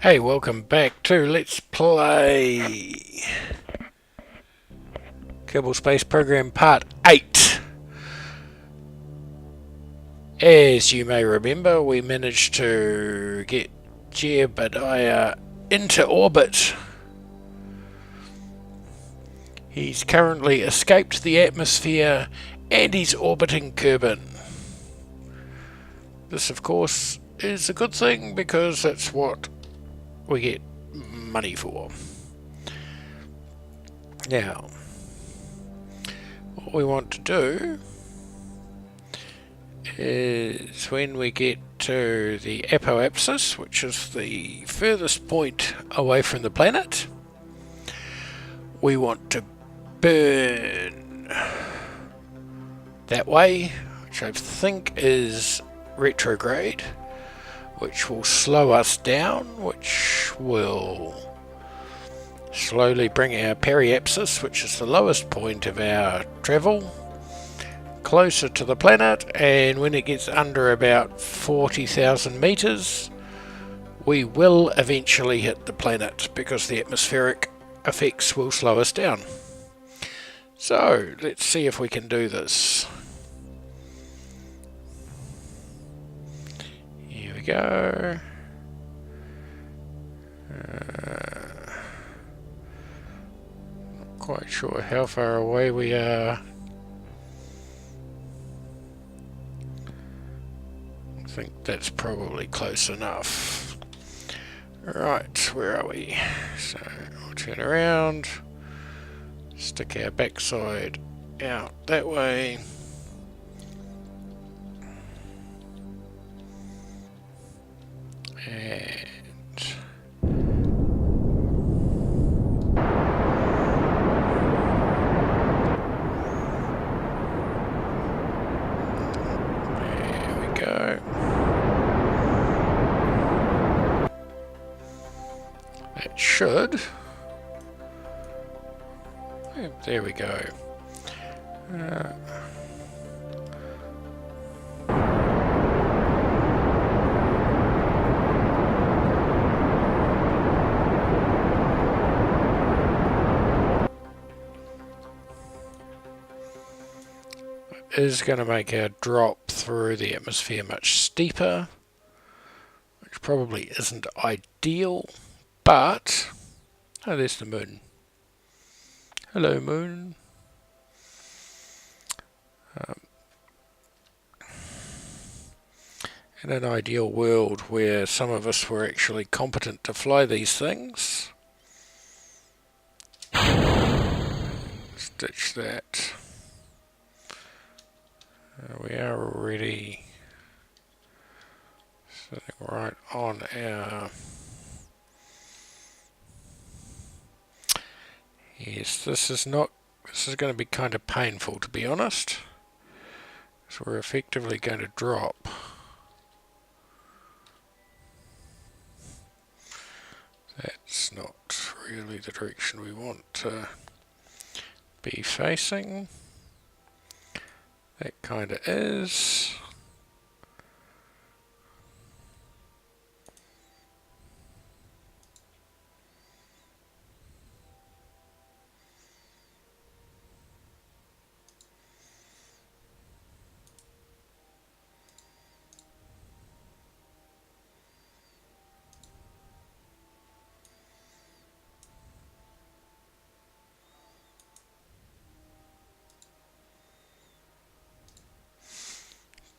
Hey, welcome back to Let's Play Kerbal Space Program Part 8. As you may remember, we managed to get Kerbal into orbit. He's currently escaped the atmosphere and he's orbiting Kerbin. This, of course, is a good thing because that's what we get money for. Now, what we want to do is when we get to the apoapsis, which is the furthest point away from the planet, we want to burn that way, which I think is retrograde, which will slow us down, which will slowly bring our periapsis, which is the lowest point of our travel, closer to the planet, and when it gets under about 40,000 meters, we will eventually hit the planet because the atmospheric effects will slow us down. So let's see if we can do this. Here we go. Not quite sure how far away we are. I think that's probably close enough. Right, where are we? So we'll turn around, stick our backside out that way. And there we go. That should. There we go. Is going to make our drop through the atmosphere much steeper, which probably isn't ideal, but oh, there's the moon. Hello, moon. In an ideal world where some of us were actually competent to fly these things, stitch that. We are already sitting right on our... Yes, this is going to be kind of painful, to be honest. So we're effectively going to drop. That's not really the direction we want to be facing. That kind of is.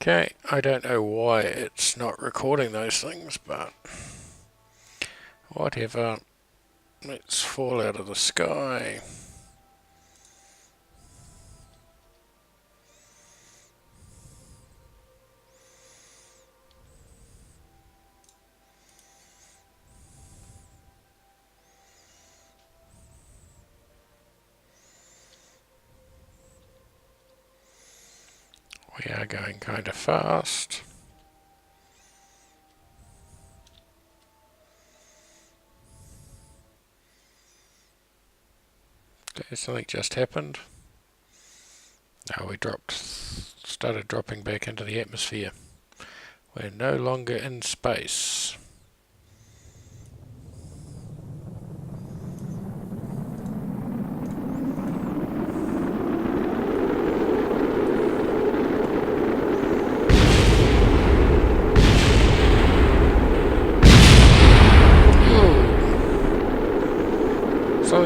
Okay, I don't know why it's not recording those things, but whatever. Let's fall out of the sky. We are going kind of fast. Okay, something just happened. Now we started dropping back into the atmosphere. We're no longer in space.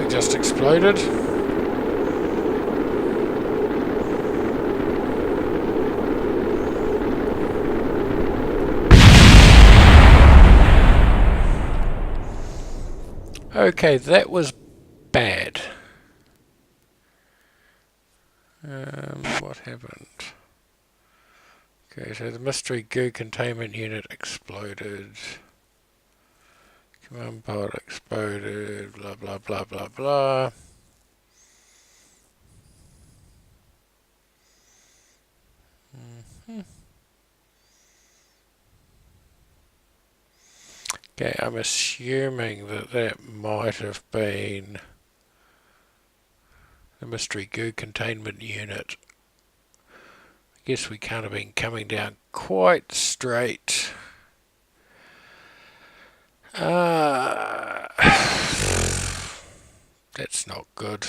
something just exploded. Okay, that was bad. What happened? Okay, so the mystery goo containment unit exploded. Command pod exploded, blah blah blah blah blah. Okay, I'm assuming that that might have been the mystery goo containment unit. I guess we can't have been coming down quite straight. That's not good.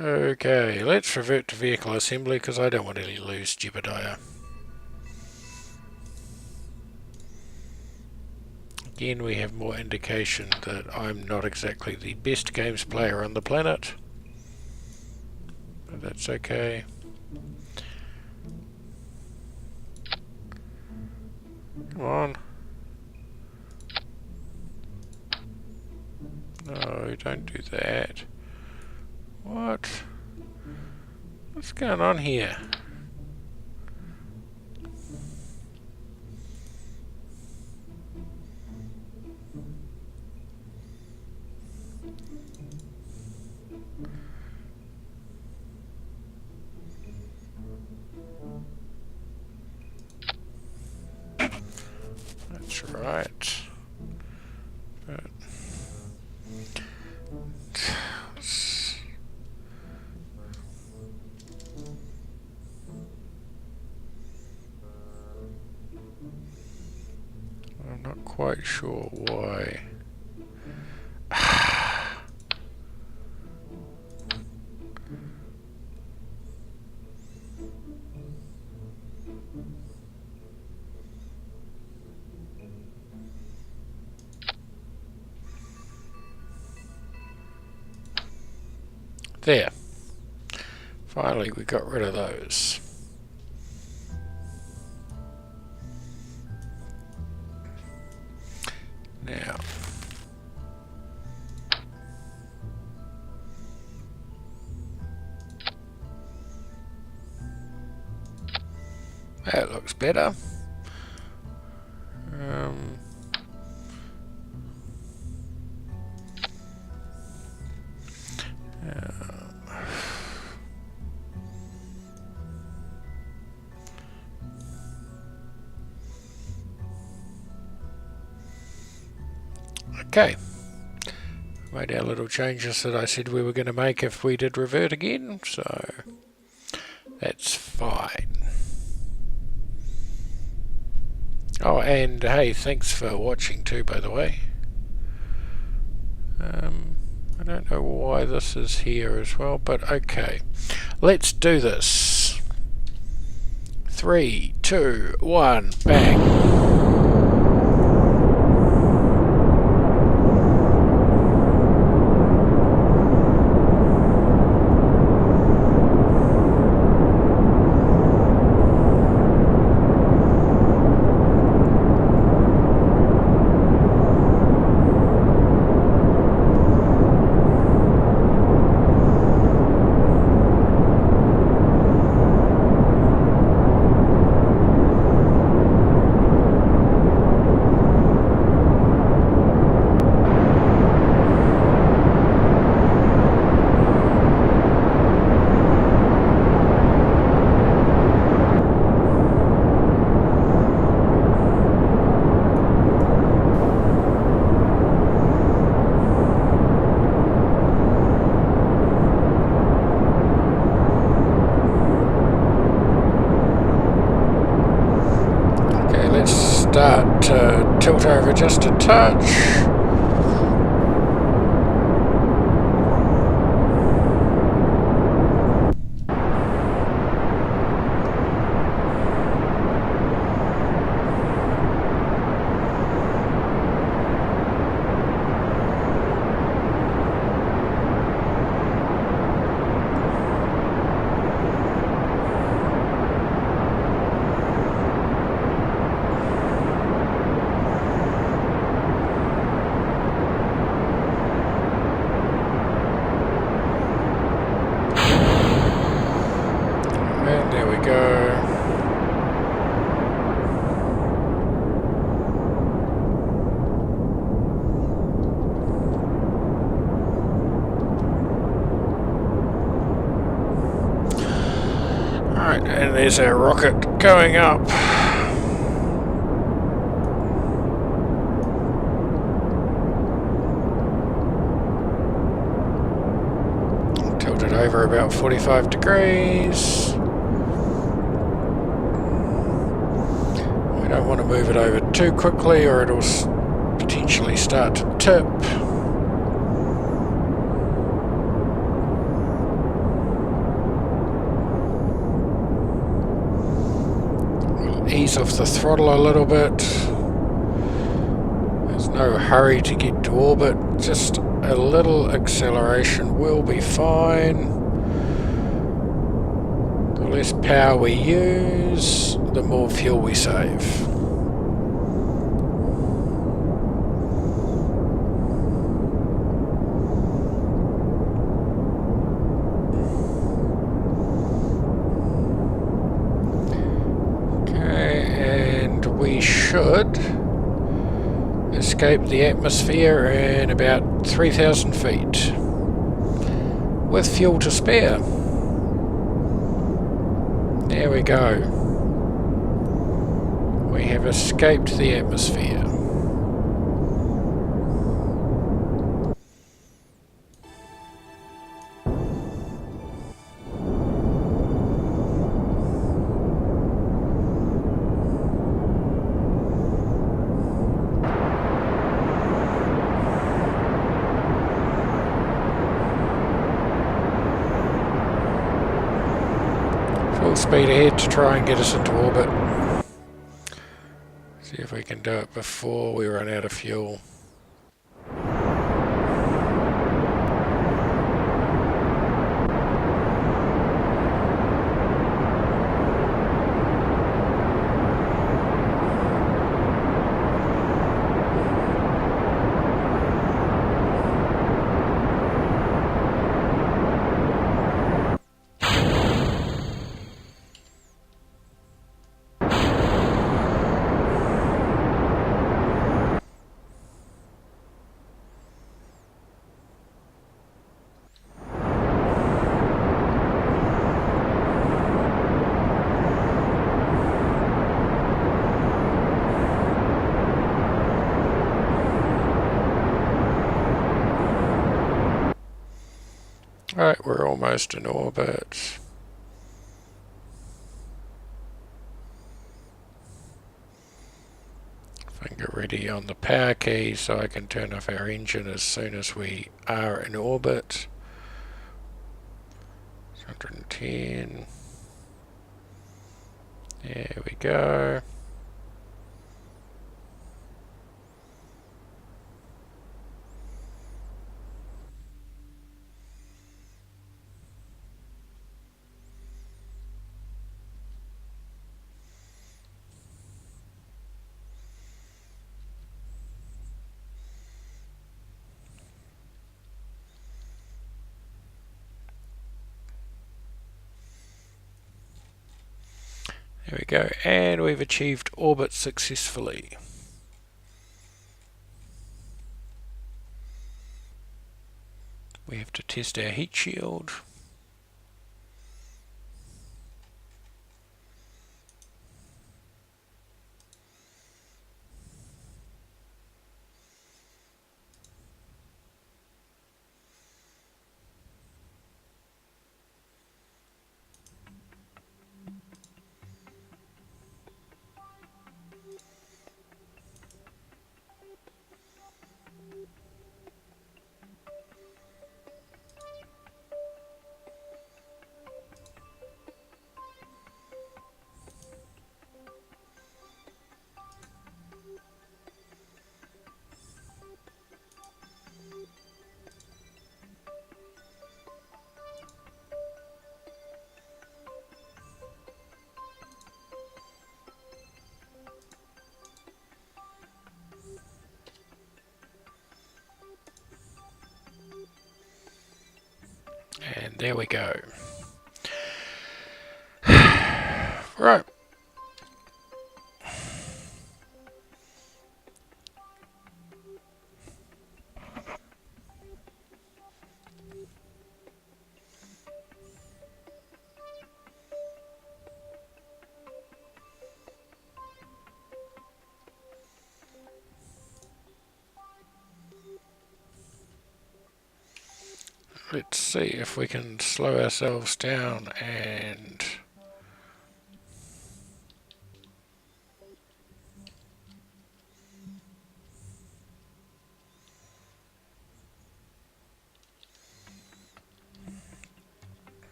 Okay, let's revert to vehicle assembly because I don't want to lose Jebediah. Again, we have more indication that I'm not exactly the best games player on the planet. But that's okay. Come on. No, don't do that. What? What's going on here? That's right. But I'm not quite sure why. There. Finally, we got rid of those. Now, that looks better. Okay, made our little changes that I said we were going to make if we did revert again, so that's fine. Oh, and hey, thanks for watching too, by the way. I don't know why this is here as well, but okay. Let's do this. 3, 2, 1, bang. Start to tilt over just a touch. Right, and there's our rocket going up. Tilt it over about 45 degrees. We don't want to move it over too quickly or it'll potentially start to tip. We'll ease off the throttle a little bit. There's no hurry to get to orbit, just a little acceleration will be fine. The less power we use, the more fuel we save. Okay, and we should escape the atmosphere in about 3,000 feet with fuel to spare. There we go. We have escaped the atmosphere. Full speed ahead to try and get us into orbit. See if we can do it before we run out of fuel. Right, we're almost in orbit. Finger ready on the power key so I can turn off our engine as soon as we are in orbit. 110. There we go. There we go, and we've achieved orbit successfully. We have to test our heat shield. And there we go. Right. let's see if we can slow ourselves down and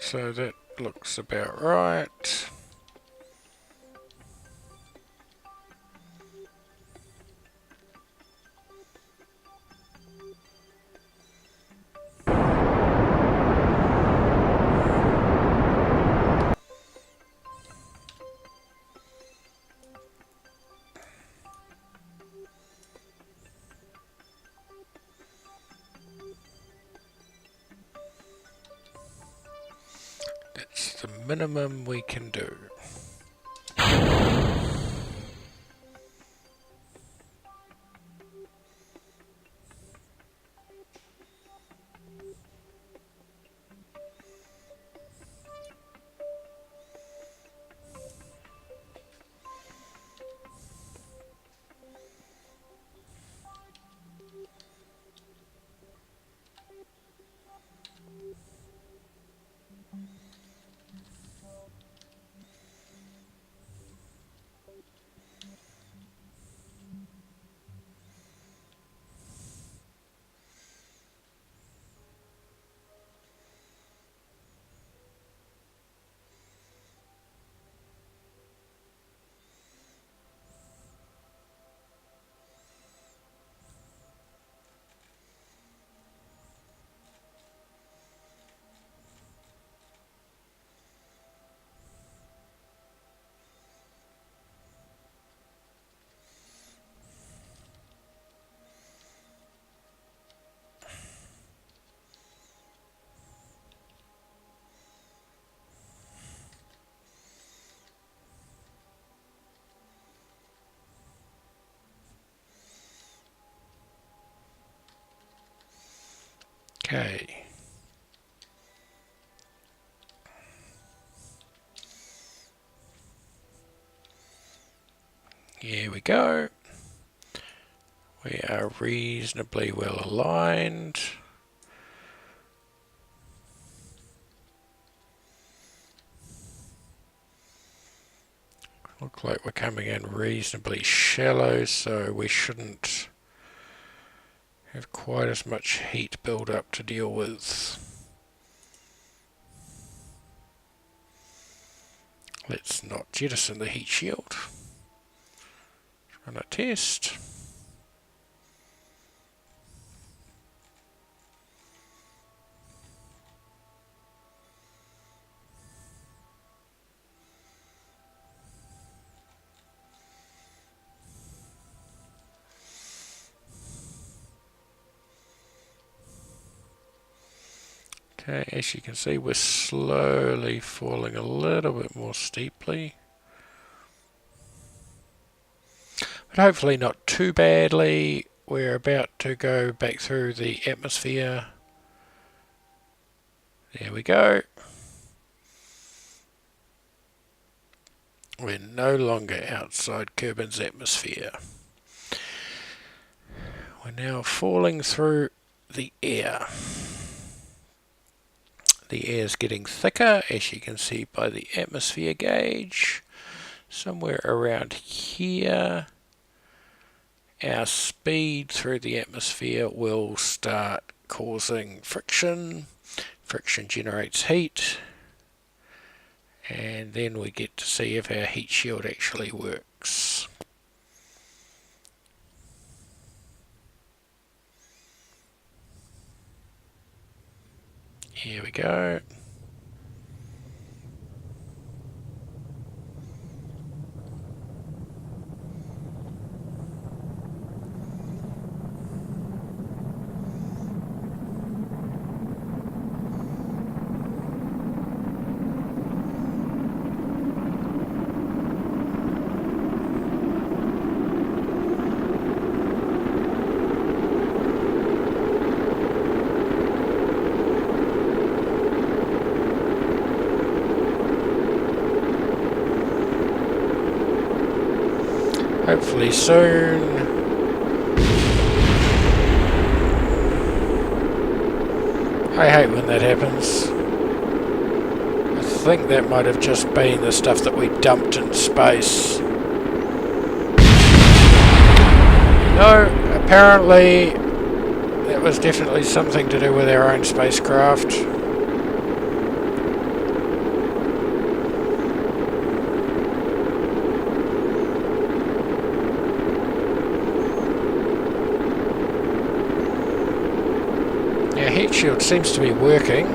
so that looks about right. That's the minimum we can do. Okay. Here we go. We are reasonably well aligned. Look like we're coming in reasonably shallow, so we shouldn't have quite as much heat build up to deal with. Let's not jettison the heat shield. Run a test. Okay, as you can see, we're slowly falling a little bit more steeply. But hopefully not too badly. We're about to go back through the atmosphere. There we go. We're no longer outside Kerbin's atmosphere. We're now falling through the air. The air is getting thicker, as you can see by the atmosphere gauge. Somewhere around here, our speed through the atmosphere will start causing friction. Friction generates heat, and then we get to see if our heat shield actually works. Here we go. Hopefully soon. I hate when that happens. I think that might have just been the stuff that we dumped in space. No, apparently that was definitely something to do with our own spacecraft. Our heat shield seems to be working.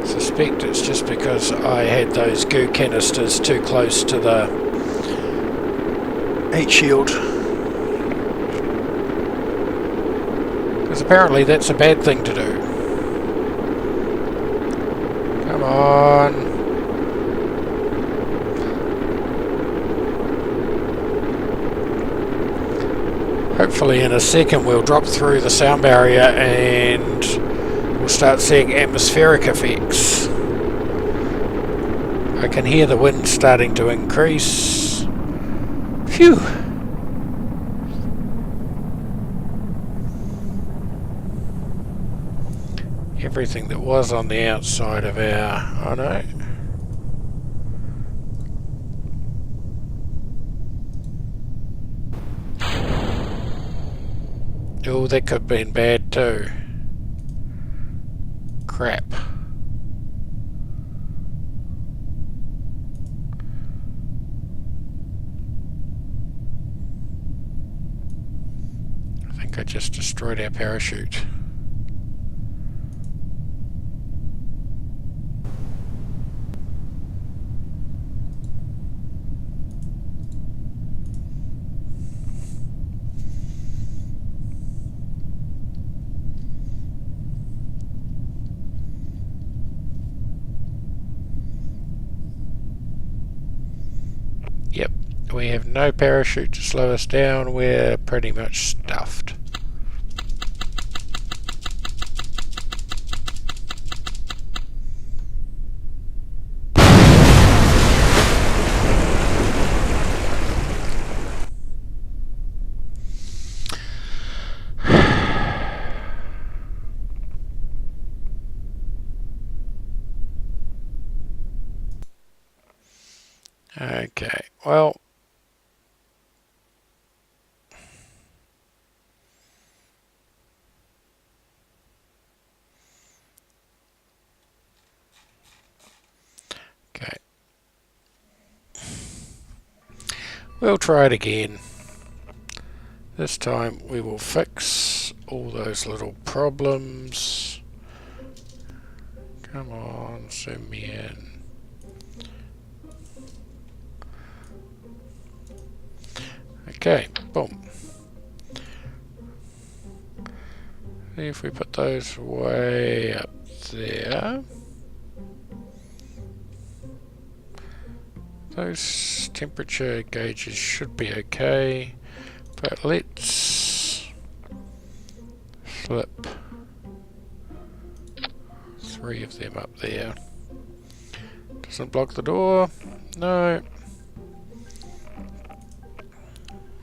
I suspect it's just because I had those goo canisters too close to the heat shield. Because apparently that's a bad thing to do. Come on. Hopefully in a second we'll drop through the sound barrier and we'll start seeing atmospheric effects. I can hear the wind starting to increase. Phew! Everything that was on the outside of our... oh no. Oh, that could have been bad too. Crap. I think I just destroyed our parachute. Yep, we have no parachute to slow us down, we're pretty much stuffed. Okay, well, okay, we'll try it again. This time we will fix all those little problems. Come on, zoom me in. Okay, boom. See if we put those way up there. Those temperature gauges should be okay, but let's flip 3 of them up there. Doesn't block the door. No.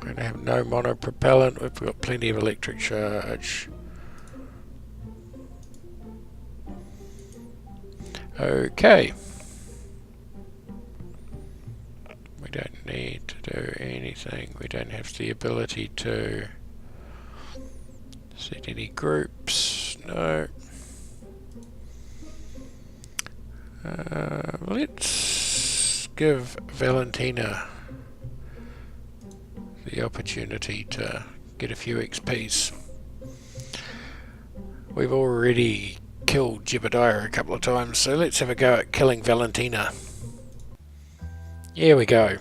We're going to have no monopropellant. We've got plenty of electric charge. Okay. We don't need to do anything. We don't have the ability to set any groups. No. Let's give Valentina the opportunity to get a few XPs. We've already killed Jebediah a couple of times, so let's have a go at killing Valentina. Here we go.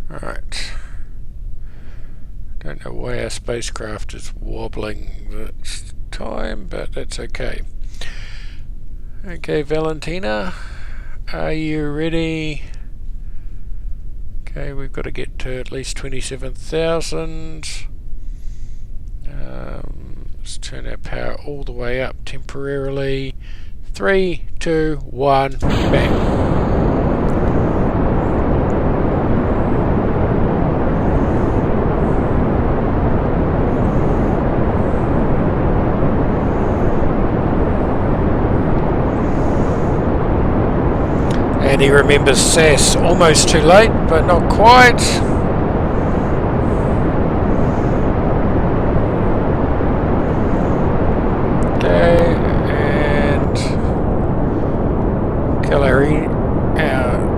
Alright. Don't know why our spacecraft is wobbling this time, but that's okay. Okay, Valentina, are you ready? Okay, we've got to get to at least 27,000. It's turn our power all the way up temporarily. 3, 2, 1, bang. And he remembers SAS, almost too late, but not quite. Okay, and Calari out.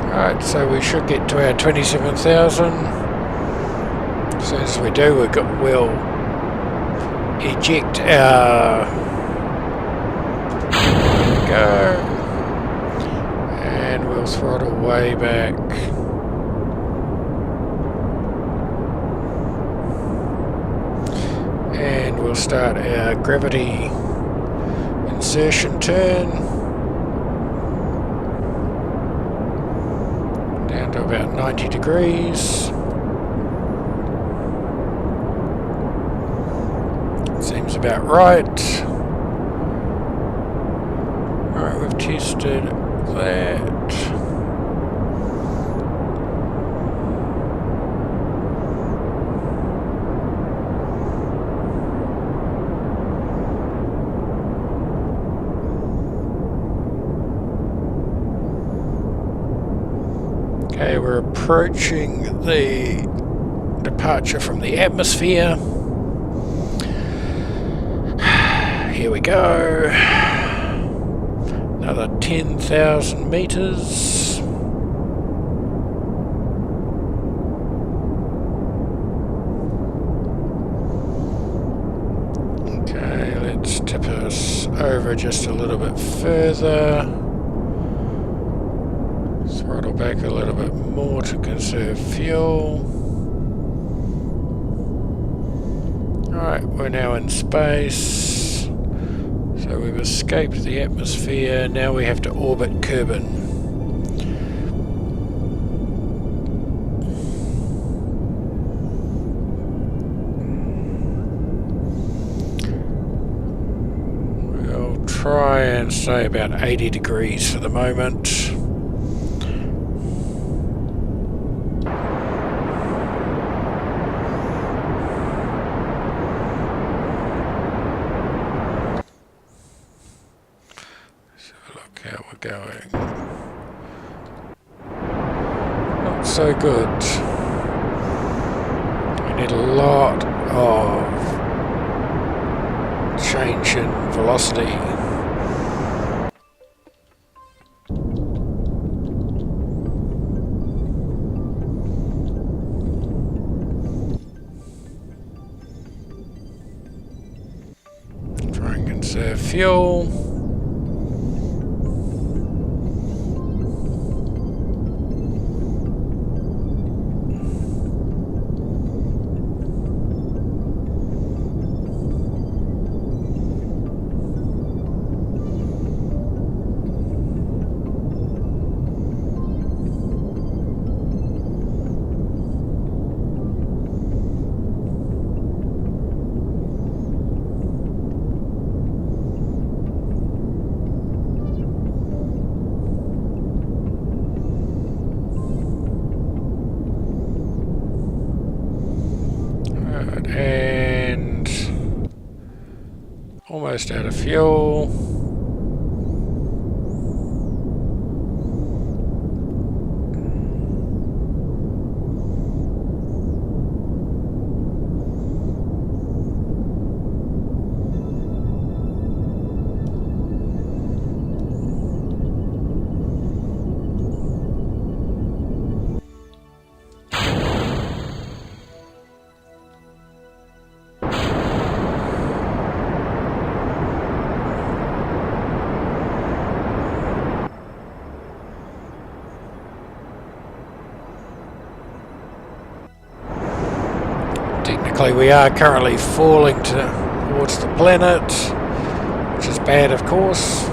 Alright, so we should get to our 27,000. As soon as we do, we'll eject our... There we go. And we'll throttle way back. And we'll start our gravity insertion turn. Down to about 90 degrees. Seems about right. Alright, we've tested that. Okay, we're approaching the departure from the atmosphere. Here we go. Another 10,000 meters. Okay, let's tip us over just a little bit further. Throttle back a little bit more to conserve fuel. Alright, we're now in space. So we've escaped the atmosphere. Now we have to orbit Kerbal. We'll try and stay about 80 degrees for the moment. How we're going. Not so good. We need a lot of change in velocity. Try and conserve fuel. And almost out of fuel. technically we are currently falling towards the planet, which is bad, of course.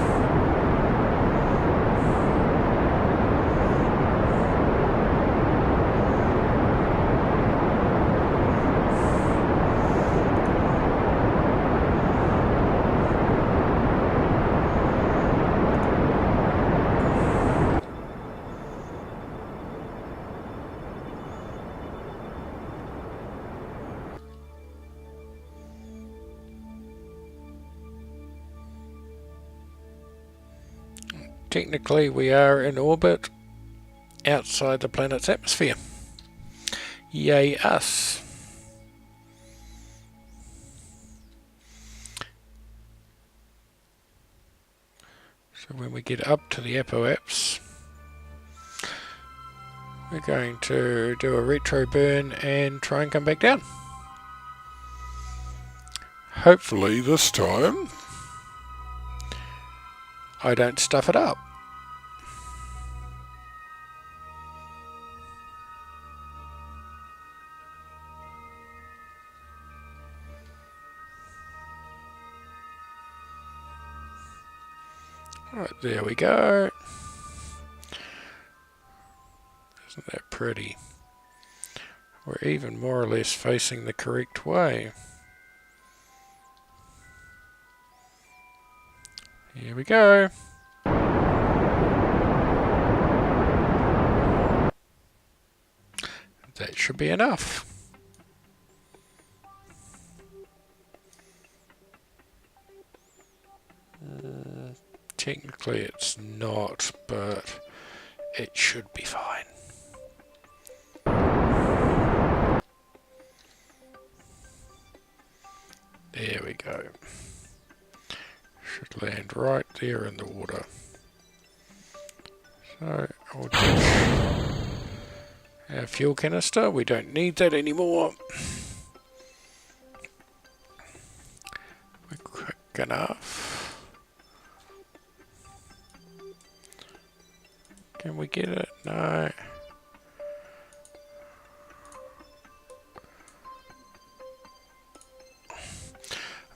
Technically, we are in orbit outside the planet's atmosphere. Yay us. So when we get up to the apoapse, we're going to do a retro burn and try and come back down. Hopefully this time I don't stuff it up. Right, there we go. Isn't that pretty? We're even more or less facing the correct way. Here we go. That should be enough. Technically it's not, but it should be fine. There we go. Should land right there in the water. So I'll ditch our fuel canister. We don't need that anymore. We're quick enough. Can we get it? No. I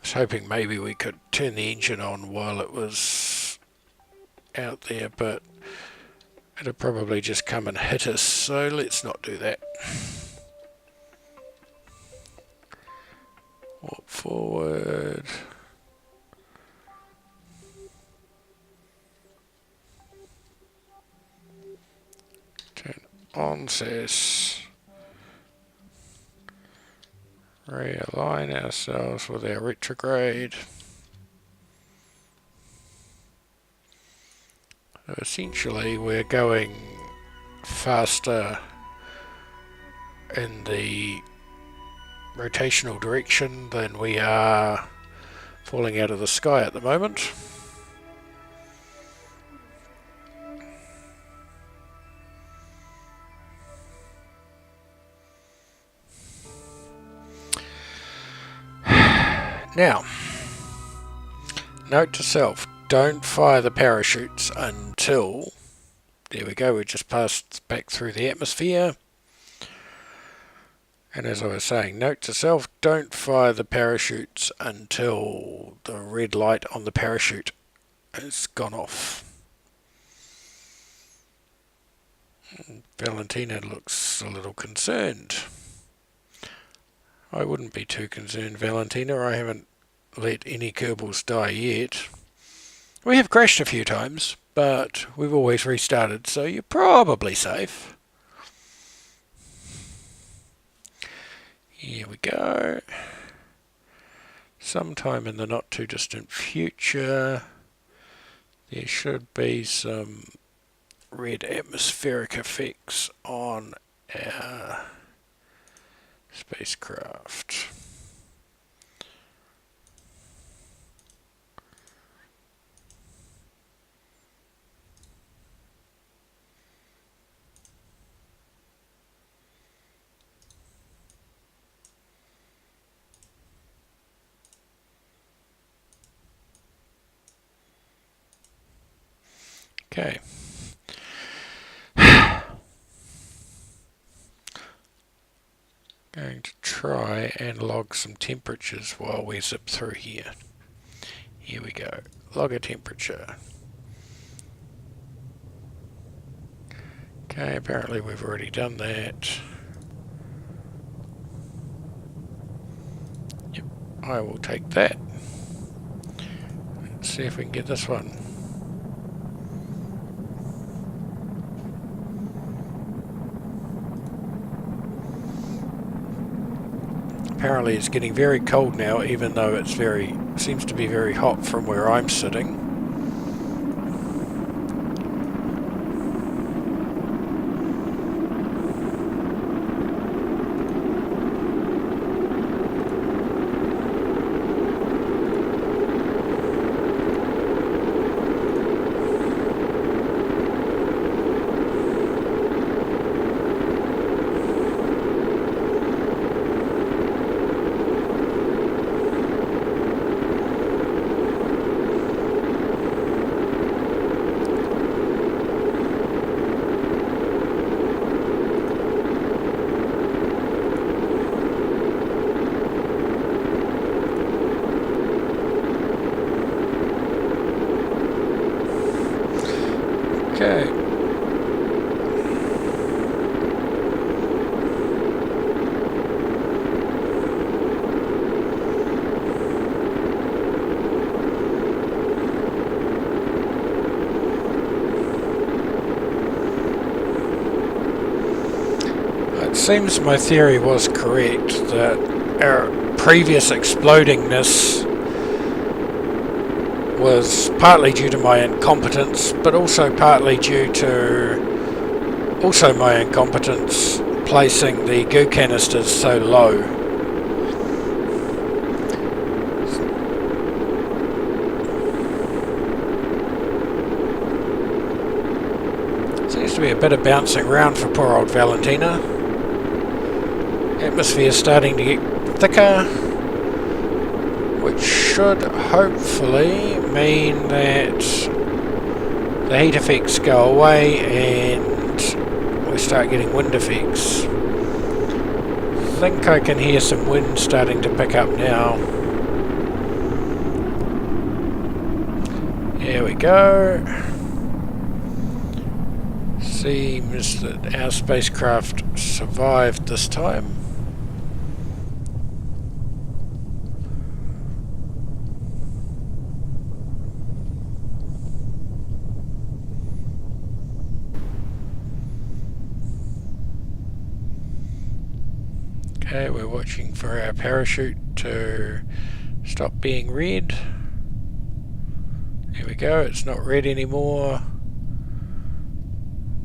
was hoping maybe we could turn the engine on while it was out there, but it'll probably just come and hit us, so let's not do that. Walk forward. Turn on SES. Realign ourselves with our retrograde. So essentially we're going faster in the rotational direction than we are falling out of the sky at the moment. Now, note to self, don't fire the parachutes until, there we go, we just passed back through the atmosphere. And as I was saying, note to self, don't fire the parachutes until the red light on the parachute has gone off. Valentina looks a little concerned. I wouldn't be too concerned, Valentina. I haven't let any Kerbals die yet. We have crashed a few times, but we've always restarted, so you're probably safe. Here we go. Sometime in the not too distant future, there should be some red atmospheric effects on our spacecraft. Okay. Going to try and log some temperatures while we zip through here. Here we go. Log a temperature. Okay, apparently we've already done that. Yep, I will take that. Let's see if we can get this one. Apparently it's getting very cold now, even though it's seems to be very hot from where I'm sitting. Okay. It seems my theory was correct, that our previous explodingness was partly due to my incompetence, but also partly due to my incompetence placing the goo canisters so low. Seems to be a bit of bouncing around for poor old Valentina. Atmosphere starting to get thicker, which should hopefully mean that the heat effects go away and we start getting wind effects. I think I can hear some wind starting to pick up now. Here we go. Seems that our spacecraft survived this time. Okay, we're watching for our parachute to stop being red. There we go, it's not red anymore.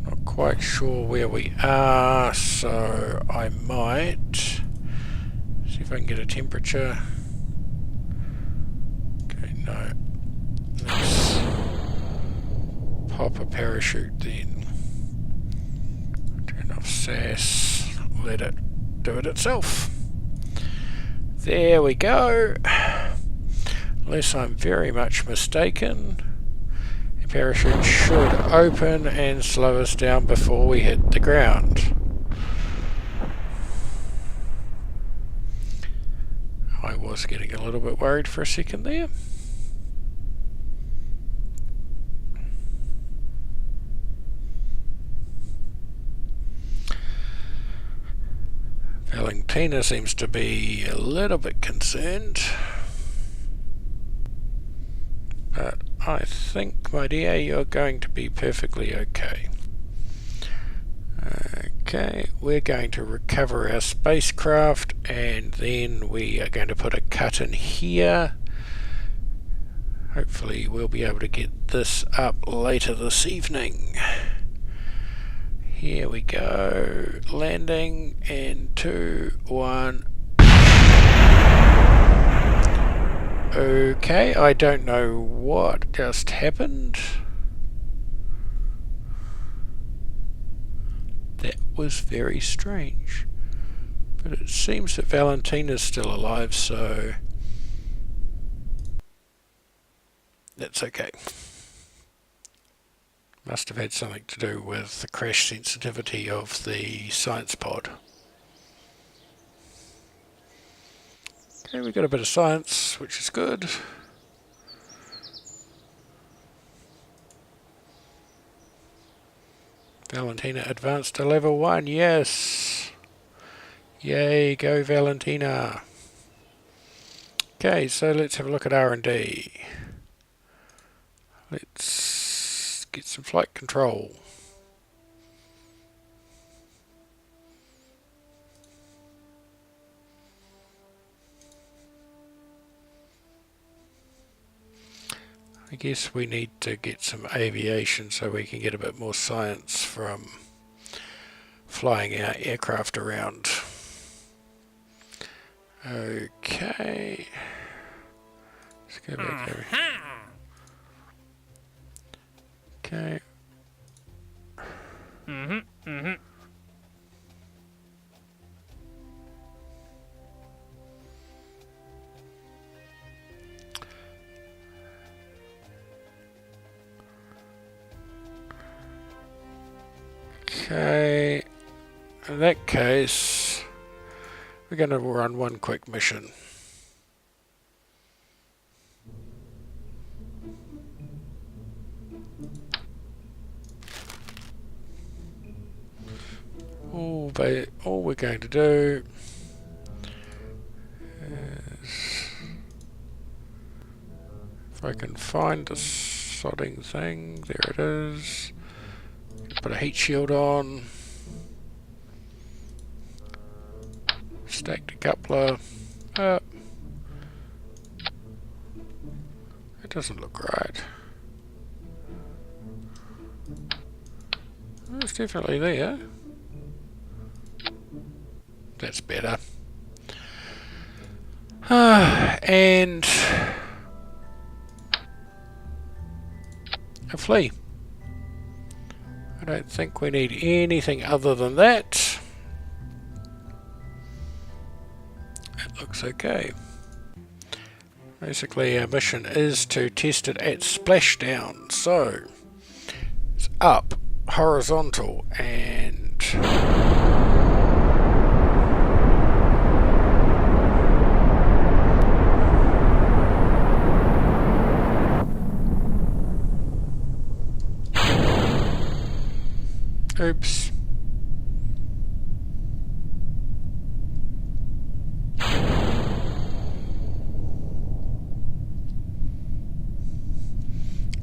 Not quite sure where we are, so I might see if I can get a temperature. Okay, no. Let's pop a parachute then. Turn off SAS, let it do it itself. There we go. Unless I'm very much mistaken, the parachute should open and slow us down before we hit the ground. I was getting a little bit worried for a second there. Valentina seems to be a little bit concerned, but I think, my dear, you're going to be perfectly okay. Okay, we're going to recover our spacecraft, and then we are going to put a cut in here. Hopefully we'll be able to get this up later this evening. Here we go, landing in 2, 1. Okay, I don't know what just happened. That was very strange. But it seems that Valentina's still alive, so that's okay. Must have had something to do with the crash sensitivity of the science pod. Okay, we got a bit of science, which is good. Valentina advanced to level 1, yes! Yay, go Valentina! Okay, so let's have a look at R&D. Let's get some flight control. I guess we need to get some aviation so we can get a bit more science from flying our aircraft around. Okay. Let's go back there. Okay. Okay, in that case, we're going to run one quick mission. All we're going to do is, if I can find the sodding thing, there it is. Put a heat shield on. Stack the coupler. It doesn't look right. Oh, it's definitely there. That's better. And a flea. I don't think we need anything other than that. It looks okay. Basically our mission is to test it at splashdown. So it's up, horizontal, and oops.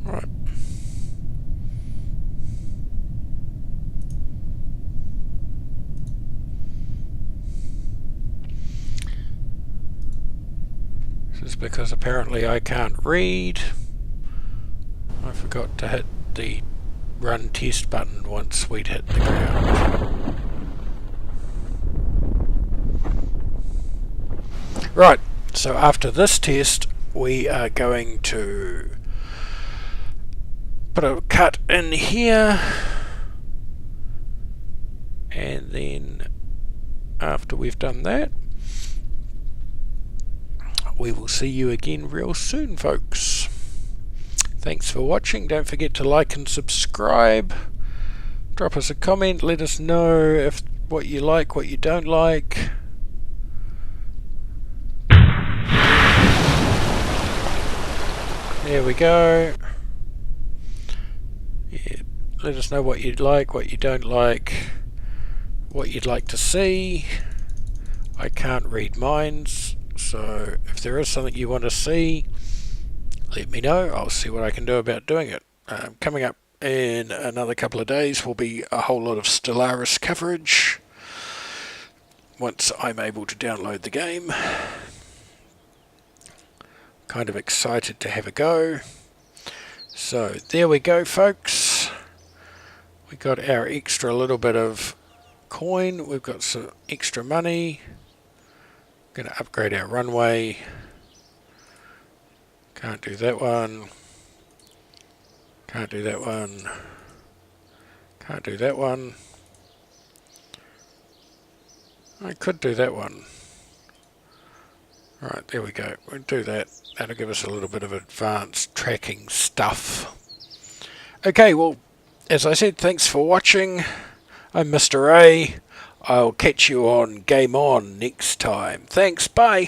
Right. This is because apparently I can't read. I forgot to hit the run test button once we'd hit the ground. Right, so after this test we are going to put a cut in here, and then after we've done that we will see you again real soon, folks. Thanks for watching. Don't forget to like and subscribe. Drop us a comment. Let us know if what you like, what you don't like. There we go. Yeah, let us know what you'd like, what you don't like, what you'd like to see. I can't read minds, so if there is something you want to see, let me know. I'll see what I can do about doing it. Coming up in another couple of days will be a whole lot of Stellaris coverage once I'm able to download the game. Kind of excited to have a go. So there we go, folks. We got our extra little bit of coin. We've got some extra money. Going to upgrade our runway. Can't do that one. Can't do that one. Can't do that one. I could do that one. Right, there we go. We'll do that. That'll give us a little bit of advanced tracking stuff. Okay, well, as I said, thanks for watching. I'm Mr. A. I'll catch you on Game On next time. Thanks, bye.